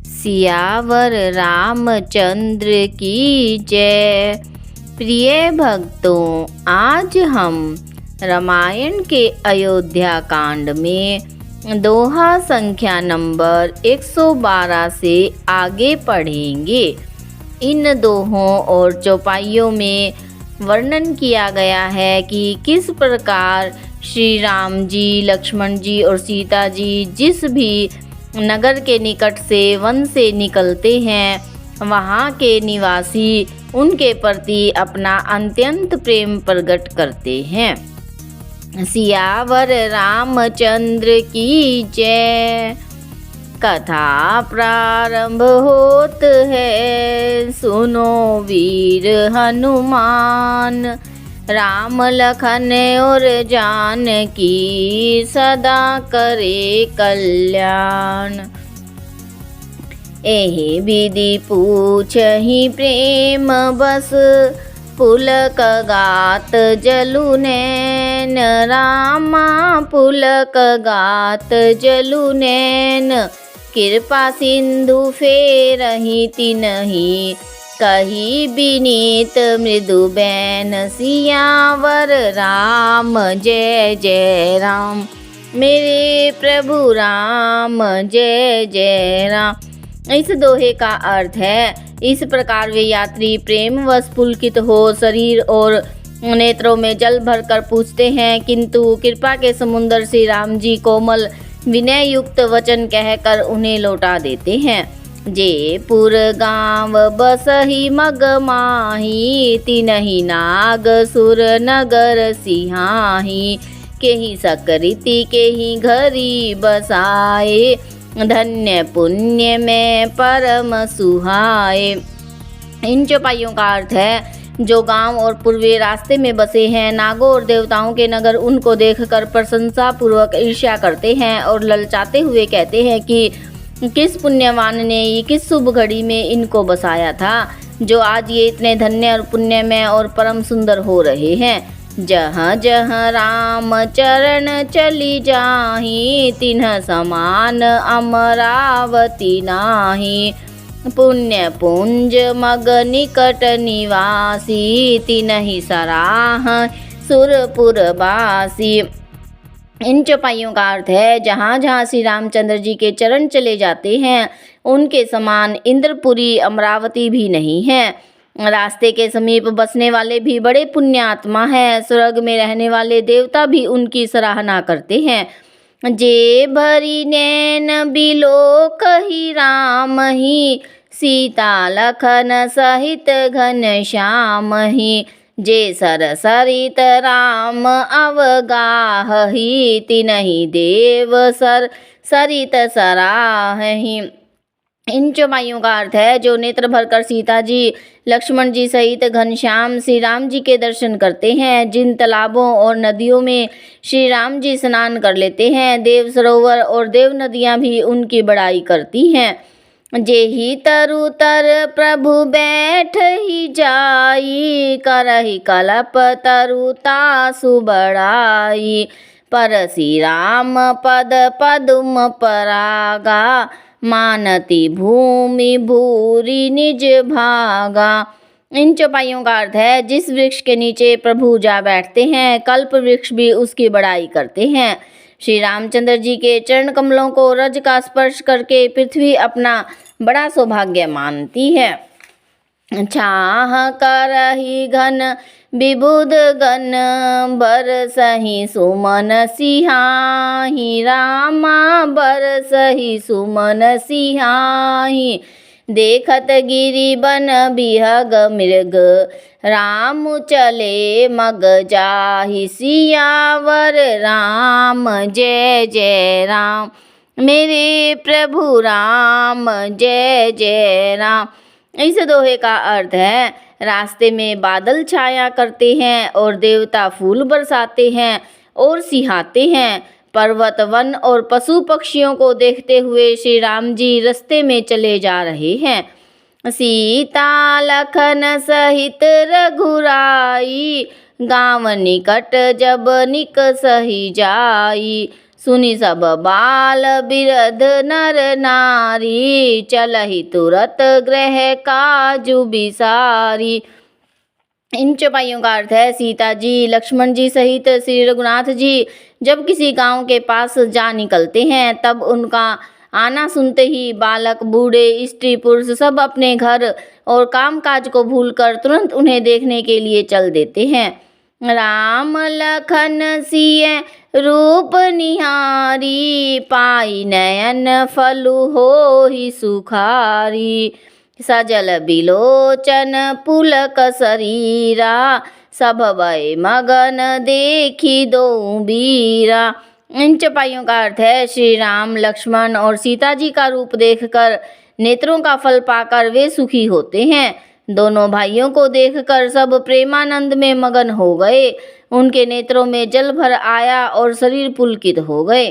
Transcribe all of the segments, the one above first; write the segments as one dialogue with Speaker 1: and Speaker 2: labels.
Speaker 1: सियावर रामचंद्र की जय। प्रिय भक्तों, आज हम रामायण के अयोध्या कांड में दोहा संख्या नंबर 112 से आगे पढ़ेंगे। इन दोहों और चौपाइयों में वर्णन किया गया है कि किस प्रकार श्री राम जी, लक्ष्मण जी और सीता जी जिस भी नगर के निकट से वन से निकलते हैं, वहाँ के निवासी उनके प्रति अपना अत्यंत प्रेम प्रकट करते हैं। सियावर रामचंद्र की जय। कथा प्रारंभ होत है, सुनो वीर हनुमान। राम लखन और जानकी सदा करे कल्याण। एहि विधि पूछहि प्रेम बस, पुलक गात जलु नैन। रामा पुलक गात जलु नैन, कृपा सिंधु फेरहि तिन्हि। कही बिनीत मृदु बैन, सियावर राम जय जय राम। मेरे प्रभु राम जय जय राम। इस दोहे का अर्थ है, इस प्रकार वे यात्री प्रेमवश पुलकित हो शरीर और नेत्रों में जल भरकर पूछते हैं, किंतु कृपा के समुद्र श्री राम जी कोमल विनय युक्त वचन कहकर उन्हें लौटा देते हैं। जे पुर गाँव बसहि मग माही, तिनहि नाग सुर नगर सिहाही। केहि सकरिति केहि घरी बसाए, धन्य पुण्य में परम सुहाए। इन चौपाइयों का अर्थ है, जो गांव और पूर्वी रास्ते में बसे हैं, नागों और देवताओं के नगर उनको देखकर प्रशंसा पूर्वक ईर्ष्या करते हैं और ललचाते हुए कहते हैं कि किस पुण्यवान ने ये किस शुभ घड़ी में इनको बसाया था, जो आज ये इतने धन्य और पुण्यमय और परम सुंदर हो रहे हैं। जहाँ जहाँ राम चरण चली जाही, तिन्ह समान अमरावती नाही। पुण्य पुंज मग निकट निवासी, तिन्हि सराह सुरपुर बासी। इन चौपाइयों का अर्थ है, जहाँ जहाँ श्री रामचंद्र जी के चरण चले जाते हैं, उनके समान इंद्रपुरी अमरावती भी नहीं है। रास्ते के समीप बसने वाले भी बड़े पुण्यात्मा हैं। स्वर्ग में रहने वाले देवता भी उनकी सराहना करते हैं। जे भरी नैन बिलो कही राम ही, सीता लखन सहित घन श्याम ही। जे सर सरित राम अवगाहहि, तिन्हि देव सर सरित सराहहि। इन चौपाइयों का अर्थ है, जो नेत्र भरकर सीता जी, लक्ष्मण जी सहित घनश्याम श्री राम जी के दर्शन करते हैं, जिन तालाबों और नदियों में श्री राम जी स्नान कर लेते हैं, देव सरोवर और देव नदियाँ भी उनकी बड़ाई करती हैं। जेहि तरु तर प्रभु बैठ ही जाई, करहि कलप तरु तासु बड़ाई। परसि राम पद पदुम परागा, मानति भूमि भूरि निज भागा। इन चौपाइयों का अर्थ है, जिस वृक्ष के नीचे प्रभु जा बैठते हैं, कल्प वृक्ष भी उसकी बड़ाई करते हैं। श्री रामचंद्र जी के चरण कमलों को रज का स्पर्श करके पृथ्वी अपना बड़ा सौभाग्य मानती है। छाह करहि घन विबुध गण, बरसहि सुमन सिहाही। रामा बरसहि सुमन सिहाही। देखत गिरि बन बिहग मृग, राम चले मग जाहि। सियावर राम जय जय राम। मेरे प्रभु राम जय जय राम। इस दोहे का अर्थ है, रास्ते में बादल छाया करते हैं और देवता फूल बरसाते हैं और सिहाते हैं। पर्वत, वन और पशु पक्षियों को देखते हुए श्री राम जी रास्ते में चले जा रहे हैं। सीता लखन सहित रघुराई, गाँव निकट जब निकसहि जाई। सुनी सब बाल बिरध नर नारी, चलहि तुरत ग्रह काजु बिसारी। इन चौपाइयों का अर्थ है, सीता जी लक्ष्मण जी सहित श्री रघुनाथ जी जब किसी गांव के पास जा निकलते हैं, तब उनका आना सुनते ही बालक, बूढ़े, स्त्री, पुरुष सब अपने घर और कामकाज को भूलकर तुरंत उन्हें देखने के लिए चल देते हैं। राम लखन सिय रूप निहारी, पाई नयन फलु होहि सुखारी। सजल बिलोचन पुलक शरीरा, सब भय मगन देखी दो बीरा। इन चौपाइयों का अर्थ है, श्री राम, लक्ष्मण और सीता जी का रूप देखकर नेत्रों का फल पाकर वे सुखी होते हैं। दोनों भाइयों को देखकर सब प्रेमानंद में मगन हो गए। उनके नेत्रों में जल भर आया और शरीर पुलकित हो गए।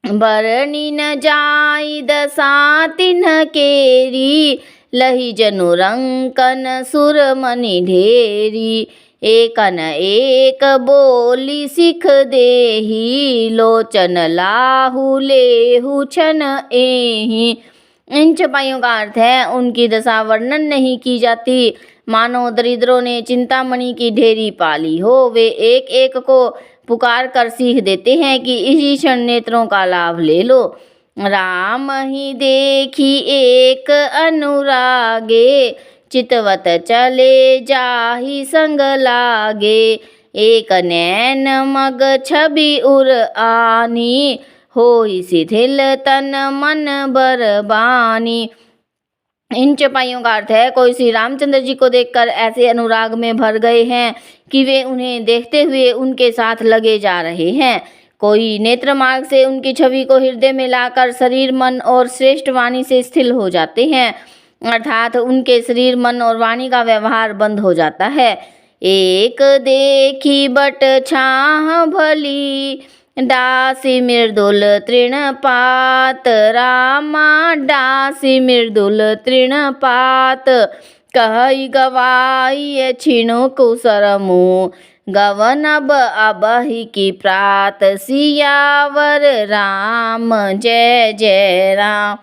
Speaker 1: बरनी न जाई दशा तिन्ह केरी, लही जनु रंकन सुरमणि ढेरी। एकन एक बोली सिख देही, लोचन लाहु लेहु छन एही। इन चौपाइयों का अर्थ है, उनकी दशा वर्णन नहीं की जाती, मानो दरिद्रों ने चिंतामणि की ढेरी पाली हो। वे एक एक को पुकार कर सीख देते हैं कि इसी क्षण नेत्रों का लाभ ले लो। राम ही देखी एक अनुरागे, चितवत चले जाहि संग लागे। एक नैन मग छवि उर आनी, होई शिथिल तन मन बरबानी। इन चौपाइयों का अर्थ है, कोई श्री रामचंद्र जी को देखकर ऐसे अनुराग में भर गए हैं कि वे उन्हें देखते हुए उनके साथ लगे जा रहे हैं। कोई नेत्र मार्ग से उनकी छवि को हृदय में लाकर शरीर, मन और श्रेष्ठ वाणी से स्थिर हो जाते हैं, अर्थात उनके शरीर, मन और वाणी का व्यवहार बंद हो जाता है। एक देखी बट छाह भली, डासी मृदुल तृणपात। रामा डासी मृदुल तृणपात, कहई गवाई छिणु कुसरमु। गवन अब अबहि की प्रात, सियावर राम जय जय राम।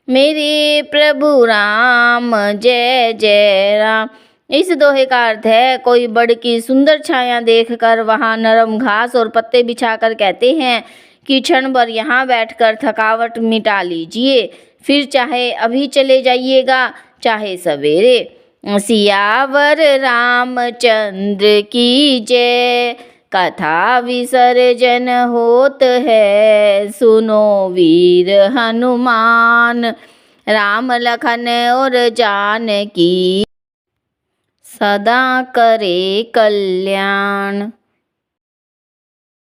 Speaker 1: मेरे प्रभु राम जय जय राम। इस दोहे का अर्थ है, कोई बड़ की सुंदर छाया देखकर वहां नरम घास और पत्ते बिछाकर कहते हैं कि क्षण भर यहाँ बैठकर थकावट मिटा लीजिए, फिर चाहे अभी चले जाइएगा, चाहे सवेरे। सियावर रामचंद्र की जय, कथा विसर्जन होत है, सुनो वीर हनुमान। राम लखन और जानकी सदा करे कल्याण।